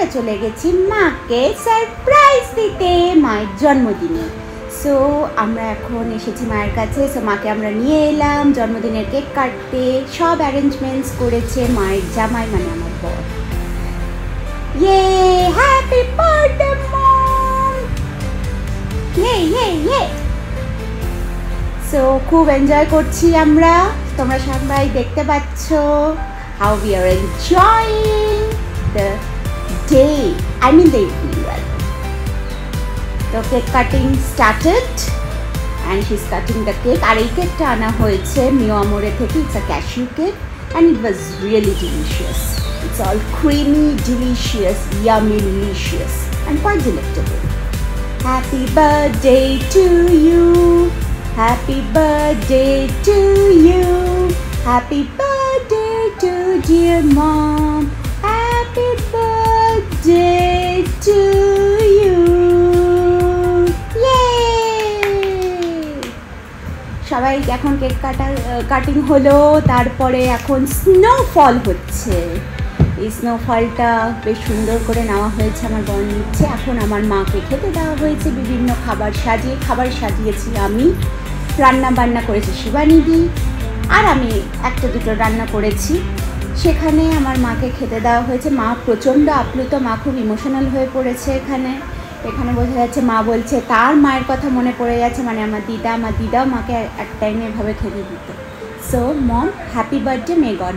আমরা চলে গেছি মাকে সারপ্রাইজ দিতে মায়ের জন্মদিনে। সো আমরা এখন এসেছি মায়ের কাছে। সো মাকে আমরা নিয়ে এলাম জন্মদিনের কেক কাটতে। সব অ্যারেঞ্জমেন্টস করেছে মায়ের জামাই, মানে আমার বর। ইয়ে হ্যাপি বার্থডে মম, ইয়ে ইয়ে ইয়ে। সো খুব এনজয় করছি আমরা, তোমরা সবাই দেখতে পাচ্ছ how we are enjoying the day, I mean the evening rather. The cake cutting started and she's cutting the cake. আর এই কেকটা আনা হয়েছে মিয়ামোরে থেকে। It's a cashew cake and it was really delicious. It's all creamy, delicious, yummy, delicious and quite delectable. Happy birthday to you, happy birthday to you, happy birthday to dear mom, happy birthday to you. সবাই এখন cake cutting হলো, তারপরে এখন snowfall হচ্ছে। এই স্নোফলটা বেশ সুন্দর করে নেওয়া হয়েছে, আমার বর নিচ্ছে। এখন আমার মাকে খেতে দেওয়া হয়েছে বিভিন্ন খাবার সাজিয়েছি আমি, রান্না বান্না করেছে শিবানীদি, আর আমি একটা দুটো রান্না করেছি। সেখানে আমার মাকে খেতে দেওয়া হয়েছে। মা প্রচণ্ড আপ্লুত, মা খুব ইমোশনাল হয়ে পড়েছে। এখানে বোঝা যাচ্ছে মা বলছে তার মায়ের কথা মনে পড়ে যাচ্ছে, মানে আমার দিদাও মাকে এক টাইমে এভাবে খেতে দিত। সো মম, হ্যাপি বার্থডে, মে গড